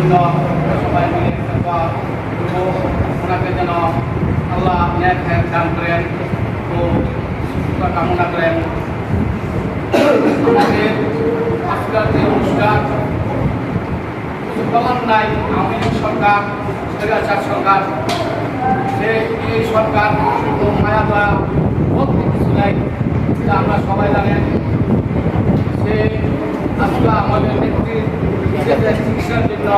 জন্য সবাই মিলে ওনাকে যেন আল্লাহ ন্যায় দান করেন ও সুস্থতা কামনা করেন। আমাদের আজকাল যে অনুষ্ঠান বলার নাই, আওয়ামী লীগ সরকার, স্বৈরাচার সরকার, এই সরকার মায়া দয়া বলতে কিছু নাই, যা আমরা সবাই জানেন। সে আজকে আমাদের নেত্রীর চিকিৎসার জন্য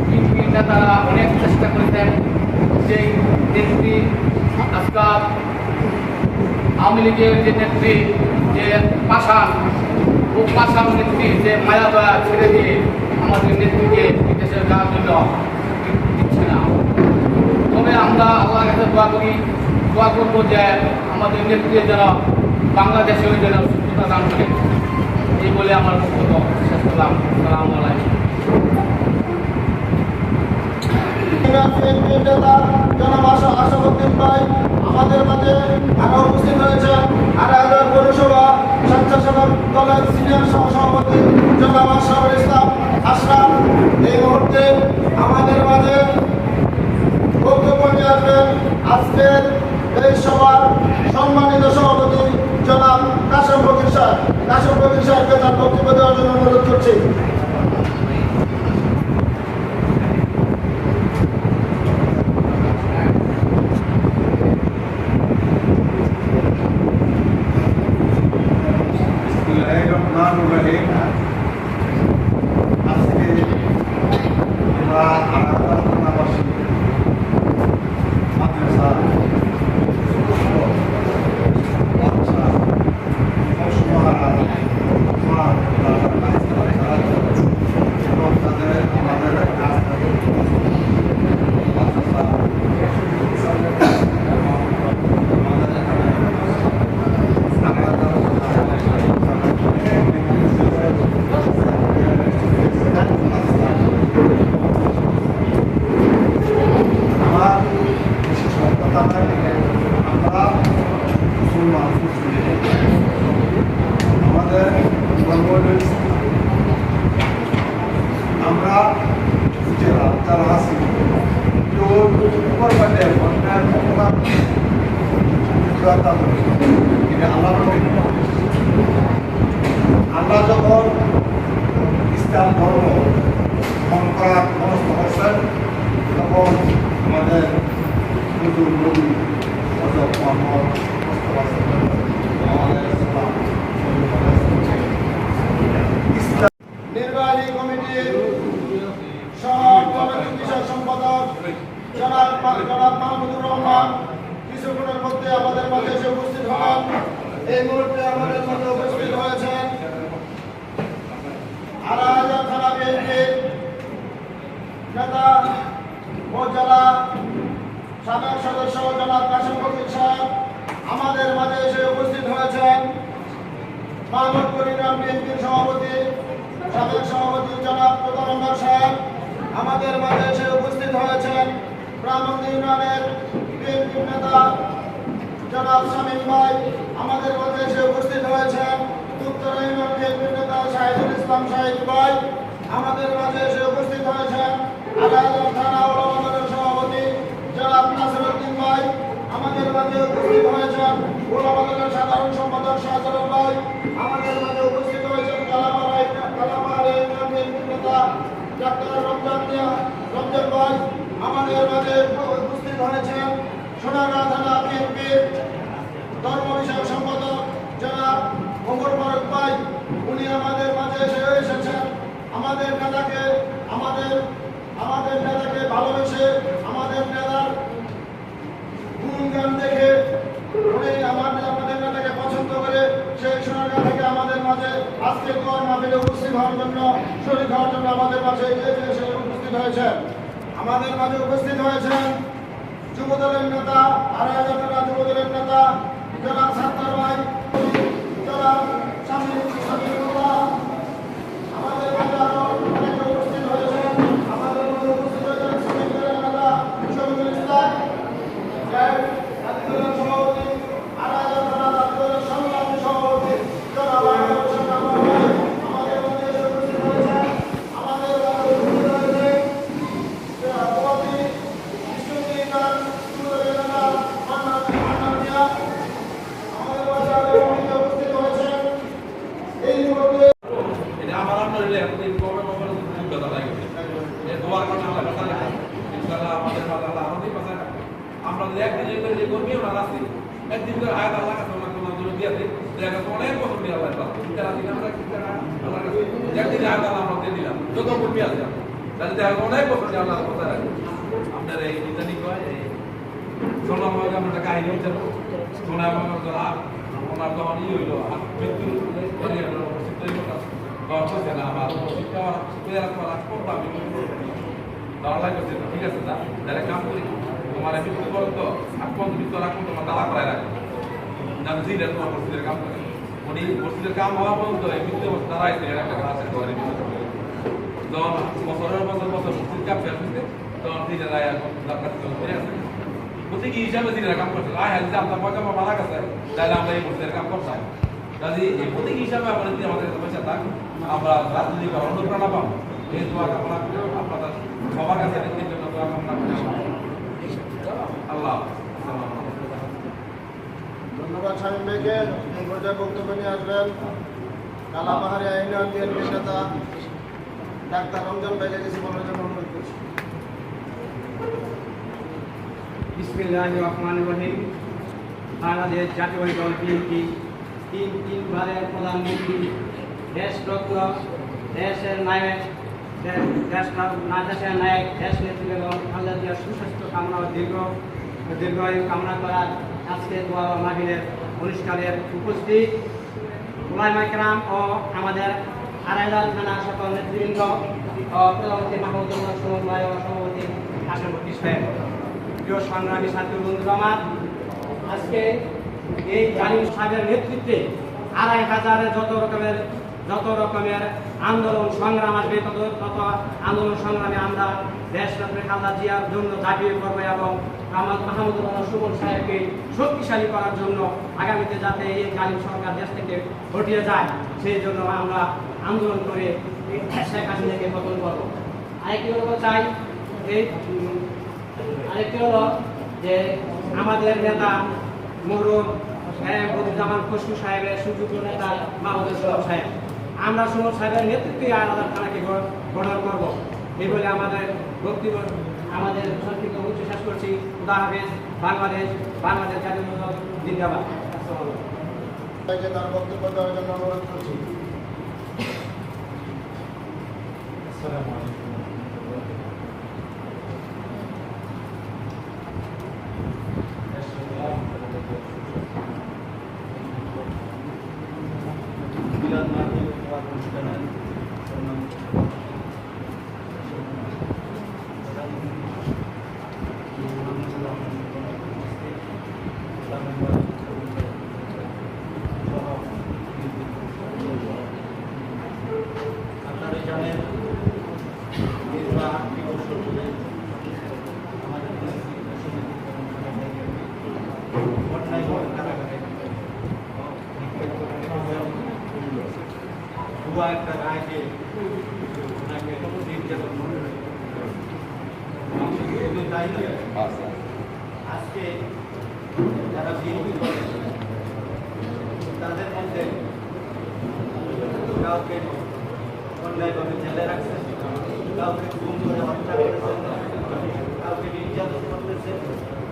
বিএনপি নেতারা অনেক চেষ্টা করেছেন। সেই নেত্রী আজকাল আওয়ামী লীগের যে নেত্রী, যে পাশান ও পাশান নেত্রী যে মায়া দয়া ছেড়ে দিয়ে আমাদের নেত্রীকে বিদেশে যাওয়ার জন্য দিচ্ছে না। তবে আমরা আল্লাহর কাছে দোয়া করবো যে আমাদের নেত্রীর যেন বাংলাদেশে ওই যেন সুস্থতা দান করে। এই বলে আমার বক্তব্য শেষ করলাম। আসসালামু আলাইকুম। আমাদের মাঝে আরো উপস্থিত হয়েছেন আড়াইহাজার পৌরসভা স্বেচ্ছাসেবক দলের সিনিয়র সহসভাপতি জনাব আশরাফুল ইসলাম আশরাফ। এই মুহূর্তে আমাদের মাঝে বক্তব্য নিয়ে আসবেন আজকের এই সভার সম্মানিত সভাপতি জনাব কাশেম ফকির সাহেব। কাশেম ফকির সাহেবকে তার বক্তব্য দেওয়ার জন্য অনুরোধ করছি। আমরা যারা আছি আল্লাহ যখন ইসলাম ধর্ম গ্রহণ করার মনস্থ করছেন, তখন আমাদের হুজুর নবী হযরত মুহাম্মদ মুস্তাফা সাল্লাল্লাহু আলাইহি ওয়াসাল্লাম নির্বাহী কমিটির সহকারী বিষয় সম্পাদক জনাব মাহমুদুর রহমান কিছুক্ষণের মধ্যে আমাদের মাঝে এসে উপস্থিত হন। এই মুহূর্তে আমাদের মধ্যে উপস্থিত হয়েছেন আড়াইহাজার থানা বিএনপির নেতা ও জেলা সাবেক সদস্য জনাব কাশেম ফকির সাহেব। আমাদের মাঝে এসে উপস্থিত হয়েছেন মাহমুদপুর ইউনিয়ন বিএনপির সভাপতি সাবেক সভাপতি জনাব প্রধানমন্ত্রী সাহেব। আমাদের মাঝে এসে উপস্থিত হয়েছেন ব্রাহ্মণী ইউনিয়নের বিএনপির নেতা জনাব শামীম ভাই। আমাদের মাঝে এসে উপস্থিত হয়েছেন উত্তর ইউনিয়ন বিএনপির নেতা শাহিদুল ইসলাম শাহিদ ভাই। আমাদের মাঝে এসে উপস্থিত হয়েছেন আড়াইহাজার থানা ওলামা দলের সভাপতি জনাব নাসিরউদ্দিন ভাই। আমাদের মাঝে উপস্থিত হয়েছেন ওলামা দলের সাধারণ সম্পাদক শাহজালাল ভাই। আমাদের মাঝে উপস্থিত হয়েছেন কালাপাড়া ইউনিয়ন বিএনপির নেতা ডাক্তার রমজান ভাই। আমাদের মাঝে উপস্থিত হয়েছেন সোনারগাঁ থানা বিএনপির ধর্ম বিষয়ক সম্পাদক জনাব ওমর ফারুক ভাই। উনি আমাদের মাঝে এসেছেন আমাদের নেতাকে ভালোবেসে আমাদের নেতার গুণগান দেখে উনি আমাদের নেতাকে পছন্দ করে সেই সোনারগাঁ থেকে আমাদের মাঝে আজকে দোয়ার মাহফিলে উপস্থিত হওয়ার জন্য শরীক হওয়ার জন্য আমাদের মাঝে এসে উপস্থিত হয়েছেন। আমাদের মাঝে উপস্থিত হয়েছেন যুবদলের নেতা আড়াইহাজার থানা যুবদলের নেতা জনাব সাত্তার ভাই, জনাব শামীমুল্লাহ। আমাদের মাঝে আরো অনেকে উপস্থিত হয়েছেন। আমাদের মাঝে উপস্থিত হয়েছেন শ্রমিকদলের নেতা শহীদুল ইসলাম জাতীয় সভাপতি আড়াইহাজার থানা জাতীয় সংগ্রামী সভাপতি জনাব আমাদের মাঝে এসে উপস্থিত হয়েছেন। আমাদের মাঝে উপস্থিত হয়েছে সামনে হইলে এতদিন কবে কবে যোগ্যতা লাগে এই দোয়ার কারণে আমরা কথা রাখি ইনশাআল্লাহ আমাদের মাথা আল্লাহ আমাদের কথা রাখি আমরা যদি একদিন করে যে কর্মী ওরা রাখি একদিন করে হায়াত আল্লাহ কাছে ওনাকে ওনার জন্য দিয়ে দিই দেখা অনেক বছর দিয়ে আল্লাহ তারা দিন আমরা আল্লাহ কাছে একদিন হায়াত আল্লাহ আমরা দিয়ে দিলাম যত কর্মী আছে তাহলে দেখা অনেক বছর দিয়ে আল্লাহ কথা রাখি আপনার এই ইদানিং হয় এই সোনা আমাকে আমরা কাহিনী হচ্ছে সোনা আমাকে ওনার তখন ই হইল মৃত্যুর করছে না আমার শিক্ষা করবো আমি দাঁড়ালাই করছে ঠিক আছে না তাহলে কাম করি তোমার মৃত্যু করো তো আপন মৃত্যু রাখুন তোমার দাঁড়া করায় রাখো আমি জিদের তোমার মসজিদের কাম করে উনি মসজিদের কাম হওয়া পর্যন্ত এই মৃত্যু দাঁড়াইছে একটা কাজ করে যখন বছরের বছর বছর মসজিদ কাম শেষ হচ্ছে তখন জিদের রায় করে আছে প্রতীকী হিসাবে জিদের কাম করছে আয় হাজি আপনার পয়সা মারা গেছে তাহলে আমরা এই মসজিদের কাম করতাম কাজে এই প্রতীকী হিসাবে আমরা যদি আমাদের পয়সা থাক আমরা রাজনীতি করার অনুপ্রেরণা পাবো এই দোয়া কামনা করে আপনাদের সবার কাছে ব্যক্তির জন্য দোয়া কামনা করে আল্লাহ ধন্যবাদ শামীম ভাইকে। এই পর্যায়ে বক্তব্য নিয়ে আসবেন কালাপাহাড়ি ইউনিয়ন বিএনপির নেতা ডাক্তার রমজান ভাইকে কিছু বলার জন্য অনুরোধ করছি। বিসমিল্লাহির রহমানির রহিম। বাংলাদেশ জাতীয়তাবাদী দল বিএনপি তিনবারের প্রধানমন্ত্রী দেশরত্ন দেশের নায়ক দেশের নায়ক দেশ নেত্রী বেগম খালেদা জিয়ার সুস্বাস্থ্য কামনা ও দীর্ঘায়ু কামনা করার আজকে দোয়া মাহফিলের অনুষ্ঠানের উপস্থিত উলামা কেরাম ও আমাদের আড়াইলাল থানা সকল নেতৃবৃন্দ ও প্রধানমন্ত্রী মাহমুদুল্লাহ সমন্বয় ও সভাপতি আশামুদ্দি সাহেব, প্রিয় সংগ্রামী ছাত্র বন্ধুরা আমার, আজকে এই জালিম সাহেবের নেতৃত্বে ২৫০০ যত রকমের আন্দোলন সংগ্রাম আসবে তত আন্দোলন সংগ্রামে আমরা দেশরত্ন খালেদা জিয়ার জন্য ঝাঁপিয়ে পড়বো এবং মাহমুদুল্লাহ সুমন সাহেবকে শক্তিশালী করার জন্য আগামীতে যাতে এই জালিম সরকার দেশ থেকে হটিয়ে যায় সেই জন্য আমরা আন্দোলন করে শেখ হাসিনাকে পতন করব। আরেকটি হলো চাই আরেকটি হলো যে আমাদের নেতা মরহুম বদরুজ্জামান খসরু সাহেবের সুযোগ্য নেতা মাহমুদুল সুমন সাহেব, আমরা সুমন সাহেবের নেতৃত্বে আলাদা থানাকে গঠন করব এই বলে আমাদের বক্তব্য আমাদের সংক্ষিপ্ত উচ্চ শেষ করছি। খুদা হাফেজ। বাংলাদেশ জাতীয় দল জিন্দাবাদ। ভাইকে তার বক্তব্য দেওয়ার জন্য অনুরোধ করছি। আপনারা জানেন দীর্ঘ ৮ বছর ধরে আমাদের ভুয়া একটা রায়কে ওনাকে নির্যাতন মনে হয় তাই নয়, আজকে যারা বিএনপি করে তাদের মধ্যে কাউকে অন্যায়ভাবে জেলে রাখছেন, কাউকে গুম করে হত্যা করেছেন, কাউকে নির্যাতন করতেছেন,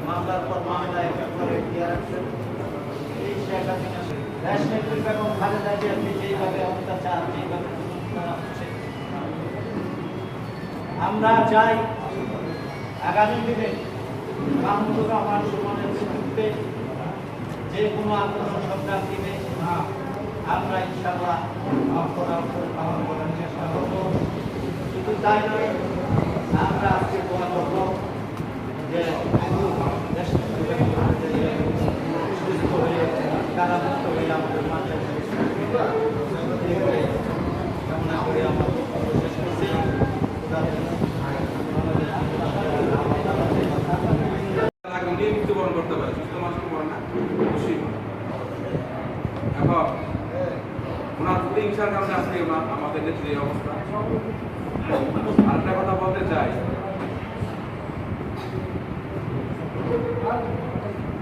মামলার পর মামলা একটা করে দিয়ে রাখছেন। এই শেখ হাসিনা দেশ নেত্রী বেগম খালেদা জিয়াকে যেইভাবে অত্যাচার যেইভাবে করা হচ্ছে, আমরা চাই আগামী দিনে মাহমুদুর রহমান সুমনের নেতৃত্বে যে কোনো আন্দোলন সংগ্রাম দিবে আমরা ইনশাআল্লাহ পালন করার চেষ্টা করব। শুধু তাই নয়, আমরা আজকে দোয়া করব যে সুস্থ হয়ে কারামুক্ত হয়ে আমাদের মাঝে কামনা করে আমার বক্তব্য শেষ করছি। মৃত্যুবরণ করতে পারে, সুস্থ মানুষ করে না, খুশি। এখন ওনার প্রতিহিংসার কারণে আজকে আমাদের দেশের এই অবস্থা। আরেকটা কথা বলতে চাই,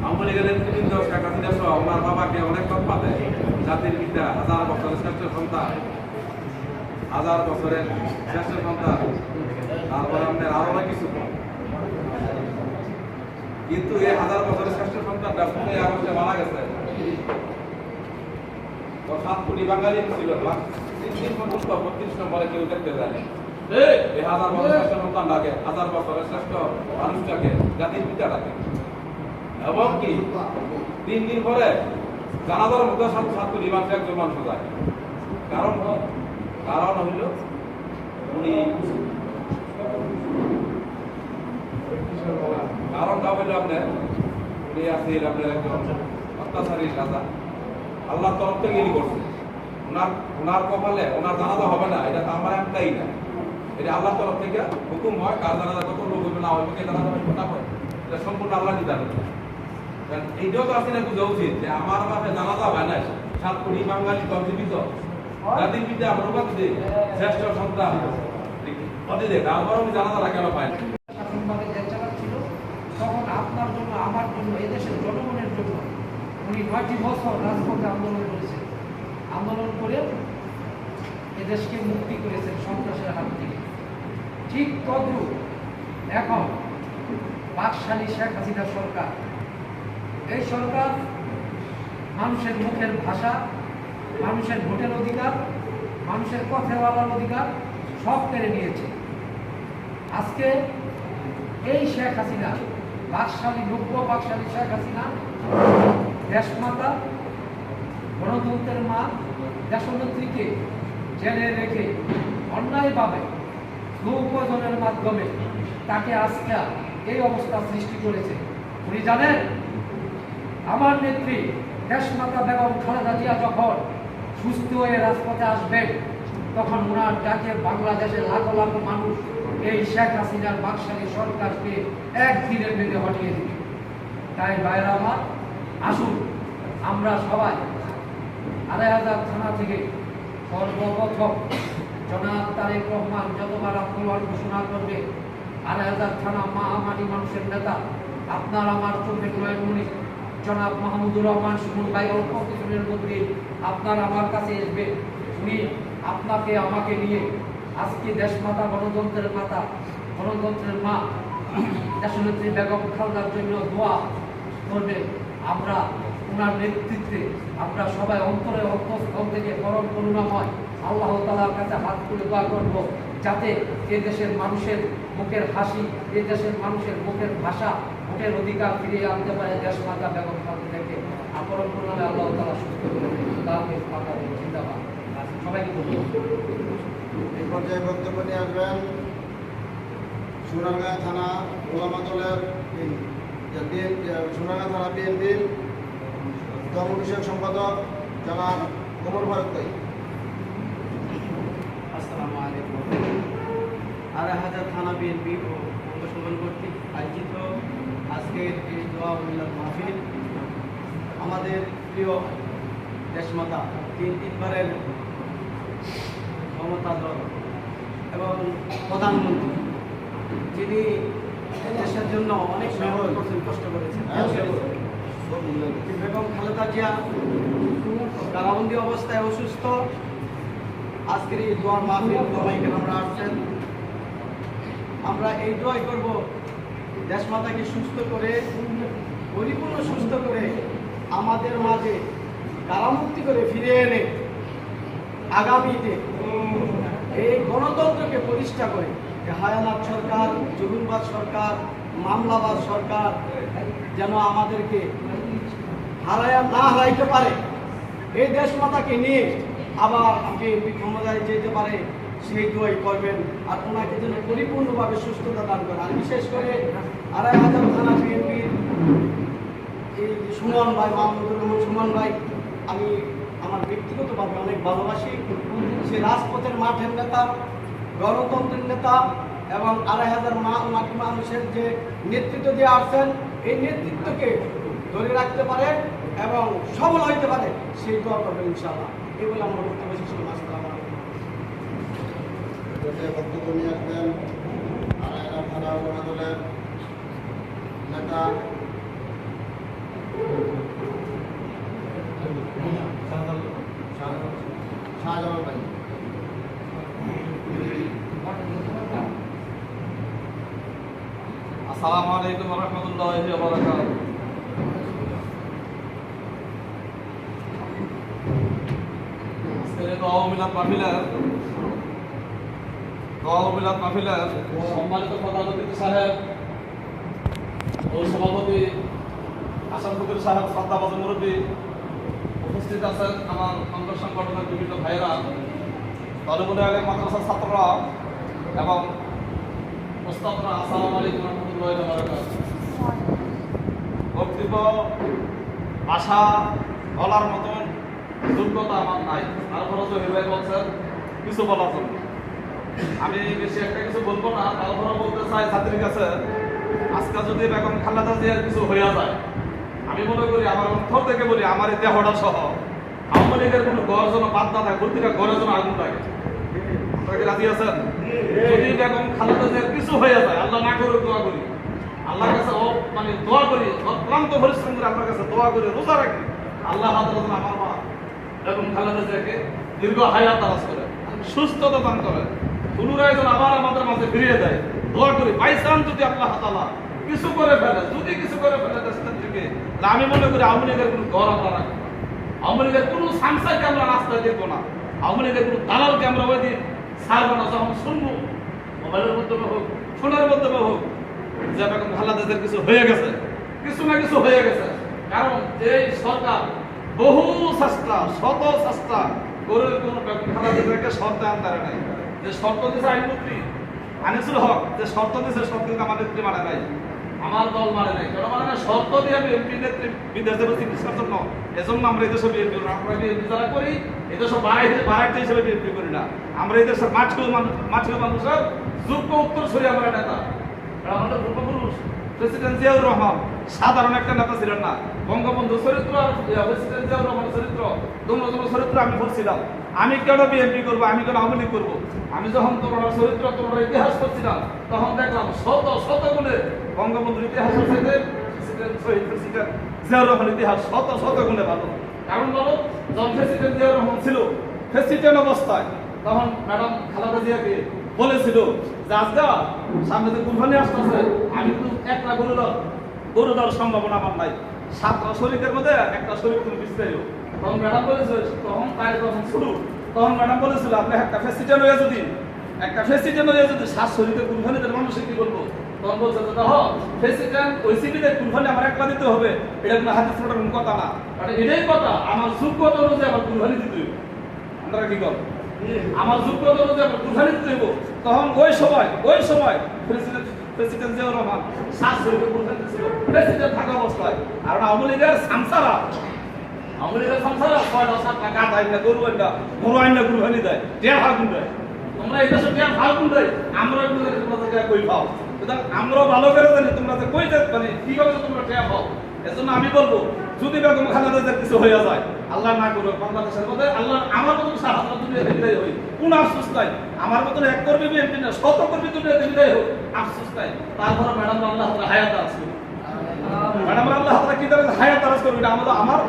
আওয়ামী লীগের নেতৃবৃন্দ শেখ হাসিনা সহ ওনার বাবাকে অনেক তৎপা দেয়, জাতির পিতা, হাজার বছরের শ্রেষ্ঠ সন্তান। হাজার বছরের শ্রেষ্ঠ সন্তান, তারপরে আপনার আরো অনেক কিছু। কিন্তু এই হাজার বছরের শ্রেষ্ঠ সন্তানটা 15 আগস্টে মারা গেছে। তো 7 কোটি বাঙালি ছিল না, 3 দিন পর্যন্ত 32 নম্বরে কেউ দেখতে যায় না। এই হাজার বছরের শ্রেষ্ঠ সন্তানটাকে, হাজার বছরের শ্রেষ্ঠ মানুষটাকে, জাতির পিতাটাকে, এবং কি 3 দিন পরে জানাজার মধ্যে 7 কোটি মানুষ একজন মানুষ যায়। কারণ হইল উনি, কারণটা হইল আপনার উনি আছেন আপনার একজন অত্যাচারী রাজা, আল্লাহর তরফ থেকে ইনি করছে। ওনার কপালে ওনার জানাজা হবে না, এটা তো আমার একটাই না, এটা আল্লাহর তরফ থেকে হুকুম হয়। কার জানাজা কত লোক হইবে না হইবে, কে জানাজা হইবে না হয়, এটা সম্পূর্ণ আল্লাহ নির্ধারণ। এইটাও তো আসলে বুঝা উচিত যে আমার বাপে জানাজা হয় না, 7 কোটি বাঙালি জীবিত, জাতির পিতা আমরা শ্রেষ্ঠ সন্তান তারপর উনি জানাজারা কেন পায় না? শাসনভাবে দেশ চালাচ্ছিল, তখন আপনার জন্য, আমার জন্য, এদেশের জনগণের জন্য উনি 9টি বছর রাজপথে আন্দোলন করেছেন। আন্দোলন করে এদেশকে মুক্তি করেছেন সন্ত্রাসের হাত থেকে। ঠিক তদ্রুপ এখন বাকশালী শেখ হাসিনা সরকার, এই সরকার মানুষের মুখের ভাষা, মানুষের ভোটের অধিকার, মানুষের কথা বলার অধিকার সব কেড়ে নিয়েছে। আজকে এই শেখ হাসিনা, বাকশালী বাকশালী শেখ হাসিনা, দেশমাতা, গণতন্ত্রের মা, দেশনেত্রীকে জেলে রেখে অন্যায়ভাবে উপজনের মাধ্যমে তাকে আজকে এই অবস্থা সৃষ্টি করেছে। উনি জানেন, আমার নেত্রী দেশমাতা বেগম খালেদা জিয়া যখন সুস্থ হয়ে রাজপথে আসবেন, তখন ওনার ডাকে বাংলাদেশের লাখো লাখো মানুষ এই শেখ হাসিনার বাকশালী সরকারকে একদিনের মধ্যে হটিয়ে দিবে। তাই ভাইরা আমার, আসুন আমরা সবাই 2,500 থানা থেকে সর্বপ্রথম জনাব তারেক রহমান যতবার আন্দোলন ঘোষণা করবে, 2,500 থানা মহামারী মানুষের নেতা, আপনার আমার চোখের নয়নমণি জনাব মাহমুদুর রহমান সুমন ভাই অল্প কিছুদিনের মধ্যে আপনার আমার কাছে আসবে। উনি আপনাকে আমাকে নিয়ে আজকে দেশমাতা, গণতন্ত্রের মাতা, গণতন্ত্রের মা, দেশনেত্রী বেগম খালেদার জন্য দোয়া করবে। আমরা ওনার নেতৃত্বে আমরা সবাই অন্তরে অন্তঃস্থল থেকে পরম করুণাময় আল্লাহ তাআলার কাছে হাত তুলে দোয়া করব, যাতে এ দেশের মানুষের মুখের হাসি, এ দেশের মানুষের মুখের ভাষা, ভোটের অধিকার ফিরিয়ে আনতে পারে দেশমাতা বেগম খালেদাকে। পরম করুণাময় আল্লাহ তাআলা সুস্থ করে জিন্দাবাদ। সবাইকে ধন্যবাদ। এই পর্যায়ে বক্তব্য নিয়ে আসবেন সোনারগাঁ থানা ওলামা দলের সোনারগাঁ থানা বিএনপির ধর্ম বিষয়ক সম্পাদক জনাব ওমর ফারুক ভাই। আসসালামু আলাইকুম। 2,500 থানা বিএনপি ও অঙ্গ সংগঠন কর্তৃক আয়োজিত আজকের এই দোয়া মিলাদ মাহফিল আমাদের প্রিয় দেশমাতা, 3বারের ক্ষমতা দল এবং প্রধানমন্ত্রী, যিনি দেশের জন্য অনেক মেহনত করছেন, কষ্ট করেছেন, বেগম খালেদা জিয়া কারাবন্দী অবস্থায় অসুস্থ। আজকের এই দোয়ার মাহফিল সবাইকে আমরা আসছেন, আমরা এই দোয়াই করব দেশমাতাকে সুস্থ করে, পরিপূর্ণ সুস্থ করে আমাদের মাঝে কারামুক্তি করে ফিরে এনে আগামীতে এই গণতন্ত্রকে প্রতিষ্ঠা করে হায়ানাত সরকার, জুলুমবাজ সরকার, মামলাবাজ সরকার যেন আমাদেরকে হারাইতে পারে, এই দেশমাতাকে নিয়ে আবার বিএনপি ক্ষমতায় যেতে পারে, সেই দোয়াই করবেন। আর ওনাকে যেন পরিপূর্ণভাবে সুস্থতা দান করেন। আর বিশেষ করে 2,500 থানা বিএনপির এই সুমন ভাই, মাহমুদুর রহমান সুমন ভাই, আমি আমার ব্যক্তিগতভাবে অনেক ভালোবাসি। সে রাজপথের মাঠের নেতা, গণতন্ত্রের নেতা এবং 2,500 মাটি মানুষের যে নেতৃত্ব দিয়ে আসছেন, এই নেতৃত্বকে ধরে রাখতে পারে এবং সফল হইতে পারে, সেই দোয়া করবেন ইনশাআল্লাহ। এই বলে আমার বক্তব্য শেষ করলাম। আসসালামু আলাইকুম। বক্তব্য নিয়ে আসবেন 2,500 থানা ওলামা দলের নেতা শাহজালাল ভাই। আসসালামু আলাইকুম ওয়া রাহমাতুল্লাহি ওয়া বারাকাতুহু। দোয়া মিলাদ মাহফিলের সম্মানিত প্রধান অতিথি সাহেব ও সভাপতি আসাম ফকির সাহেব, শ্রদ্ধাভাজন মুরব্বী, উপস্থিত আছেন আমার অঙ্গ সংগঠনের বিভিন্ন ভাইয়েরা, তরুণী আগে মাদ্রাসার ছাত্ররা এবং মোস্তাফরা, আসসালামু আলাইকুম ওয়া রাহমাতুল্লাহি ওয়া বারাকাতুহু। বক্তব্য ভাষা বলার মতন যোগ্যতা আমার নাই, তারপরে তো হিরোই বলছেন কিছু বলার জন্য। আমি বেশি একটা কিছু বলবো না, তারপরে বলতে চাই ছাত্রীর কাছে, আজকে যদি বেগম খালেদা জিয়ার কিছু হইয়া যায়, আমি মনে করি আমার অন্তর থেকে বলি, আমার এই দেহটা সহ আওয়ামী লীগের কোনো ঘর যেন বাদ না থাকে, প্রতিটা ঘরে যেন আগুন থাকে। আপনারা কি রাজি আছেন? যদি বেগম খালেদা জিয়ার কিছু হইয়া যায়, আল্লাহ না করুক, দোয়া করি আল্লাহর কাছে, মানে দোয়া করি, অক্লান্ত পরিশ্রম করে আল্লাহর কাছে দোয়া করি, রোজা রাখি, আল্লাহ আদালত আমার মা বেগম খালেদা জিয়াকে দীর্ঘ হায়াত দারাজ করে, সুস্থতা দান করে, পুনরায় যেন আবার আমাদের মাঝে ফিরিয়ে দেয়। দোয়া করি বাইসান যদি আল্লাহ তাআলা কিছু করে ফেলে, যদি কিছু করে ফেলে দেশের থেকে, আমি মনে করি আওয়ামী লীগের কোনো ঘর আমরা রাখবো, আওয়ামী লীগের কোনো সাংসারকে আমরা রাস্তায় দেখবো না, আওয়ামী লীগের কোনো দালালকে আমরা ওই দিন ছাড়বো না। যখন শুনবো মোবাইলের মাধ্যমে হোক, ফোনের মাধ্যমে হোক, যে বেগম খালেদা জিয়ার কিছু হয়ে গেছে, কিছু না কিছু হয়ে গেছে, কারণ এই সরকার বহু চেষ্টা, শত চেষ্টা করে কোনো বেগম খালেদা জিয়াকে শর্তে আনতে নাই। যে শর্ত দিয়েছে আইনমন্ত্রী আনিসুল হক, যে শর্ত দিয়েছে শর্ত আমার নেত্রী মানে নাই, আমার দল মানে নাই, কেন মানে না? শর্ত দিয়ে আমি এমপি নেত্রী বিদেশ দেবো চিকিৎসার জন্য, এজন্য আমরা এই দেশে বিএনপি করি। আমরা বিএনপি যারা করি, এই দেশে বাড়াইতে হিসেবে বিএনপি করি না, আমরা এই দেশের মাঠের মানুষের যোগ্য উত্তরসূরি আমরা নেতা। আমাদের পূর্বপুরুষ প্রেসিডেন্ট জিয়াউর রহমান সাধারণ একটা নেতা ছিলেন না, বঙ্গবন্ধু চরিত্র আর প্রেসিডেন্ট জিয়াউর রহমানের চরিত্র, দুটো চরিত্র আমি বলছিলাম। আমি কেন বিএনপি করবো, আমি কেন আওয়ামী লীগ করবো? আমি যখন তোমার চরিত্র, তোমার ইতিহাস করছিলাম, তখন দেখলাম শত শত গুণে বঙ্গবন্ধুর ইতিহাস হচ্ছে প্রেসিডেন্ট জিয়াউর রহমানের ইতিহাস শত শত গুণে ভালো। কারণ বলো, যখন প্রেসিডেন্ট জিয়াউর রহমান ছিল প্রেসিডেন্ট অবস্থায়, তখন ম্যাডাম খালেদা জিয়াকে বলেছিল যে আজকা সামনে যে কুরবানি আসতেছে, আমি কিন্তু একটা গরু দেওয়ার সম্ভাবনা আমার নাই, 7টা শরীরের মধ্যে একটা শরীর তুমি বিস্তারিত। তখন ম্যাডাম বলেছিল, তখন তাই যখন শুরু, তখন ম্যাডাম বলেছিল আপনি একটা প্রেসিডেন্ট হয়ে যদি 7 শরীরের কুরবানিদের মানুষের কি বলবো? তখন বলছে যে দেখো প্রেসিডেন্ট ওই সিবিতে কুরবানি আমার একবার দিতে হবে, এটা কোনো হাদিস পড়ার কোনো কথা না, মানে এটাই কথা, আমার যোগ্যতা অনুযায়ী আমার কুরবানি দিতে হবে। আপনারা কি করেন? আমার যোগ্যতা অনুযায়ী আমার কুরবানি দিতে হবে। তখন ওই সময় প্রেসিডেন্ট জিয়াউর রহমান 7 শরীরের কুরবানি দিয়েছিল প্রেসিডেন্ট থাকা অবস্থায়। আর আওয়ামী লীগের সামসারা 6-7টা গাধা আইনা গরু আইনা গরু আইনা কুরবানি দেয়, টিয়া ফাগুন দেয়। তোমরা এই দেশে টিয়া ফাগুন দেয়, আমরা তোমরা কই পাও? আমরাও ভালো করে জানি তোমরা যে কই দেয়, মানে কিভাবে তোমরা টিয়া পাও। এজন্য আমি বলবো, যদি বেগম খালেদা জিয়ার কিছু হয়ে যায়, আল্লাহ না করুক, বাংলাদেশের মধ্যে আল্লাহ আমার মতন সাহায্য দুনিয়া বিদায় হই, কোন আফসোস নাই। আমার মতন এক কর্মী বিএনপি না, 100 কর্মী দুনিয়াতে বিদায় হোক, আফসোস নাই। তারপরে ম্যাডাম আল্লাহ হায়াত আছে, ম্যাডাম আল্লাহ কি তারা হায়াত দারাজ করবে, এটা আমার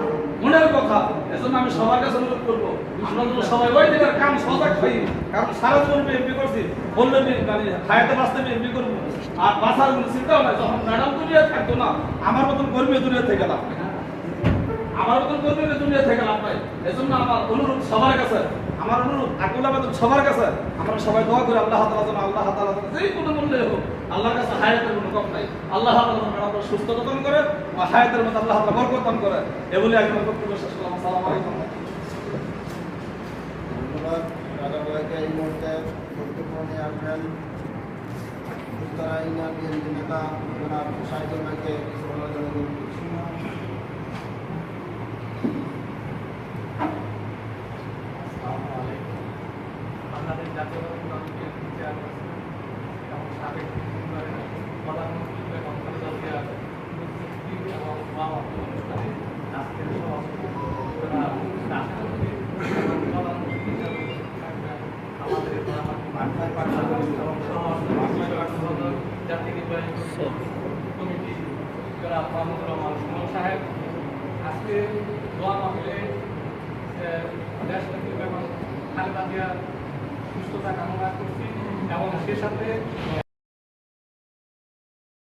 মনের কথা। এজন্য আমি সবার কাছে অনুরোধ করবো, আমরা তো সবাই ওই দিকের কাম সজাগ হই, কারণ সারা জীবন বিএনপি করছি, বললে মানে হায়াতে বাঁচতে বিএনপি করবো, আর বাঁচার কোনো চিন্তাও নাই। যখন ম্যাডাম দুনিয়া থাকতো না, আমার মতন কর্মী দুনিয়া থেকে লাভ নাই, আমার মতন কর্মী দুনিয়া থেকে লাভ নাই। এজন্য আমার অনুরোধ সবার কাছে, আমার অনুরোধ আকুল আবেদন সবার কাছে, আমরা সবাই দোয়া করি আল্লাহ তাআলা যেন যেই কোনো মূল্যে হোক আল্লাহর কাছে হায়াতের কোনো কম নাই, আল্লাহ তাআলা ম্যাডাম সুস্থতা দান করে, হায়াতের মধ্যে আল্লাহ তাআলা বরকত দান করে। এগুলি আমি বক্তব্য শেষ করলাম। আসসালামু আলাইকুম। ধন্যবাদ। রাজাবাইকে এই মুহূর্তে বক্তব্য নিয়ে আসবেন উত্তরাইনা বিএনপি নেতা জনাব সাইদুল ভাইকে কিছু বলার জন্য অনুরোধ করছি। বাংলাদেশ জাতীয়তাবাদী চেয়ারপারসন এবং সাবেক প্রধানমন্ত্রী বেগম খালেদা জিয়ার উপস্থিতি এবং অনুষ্ঠানে আজকের রাষ্ট্রপতি এবং প্রধানমন্ত্রী হিসাবে থাকবেন আমাদের জাতীয় নির্বাহী কমিটি জনাব মাহমুদুর রহমান সুমন সাহেব। আজকে দোয়া মাহফিলে দেশনেত্রী বেগম খালেদা জিয়ার সুস্থতা কামনা করছি এবং সে সাথে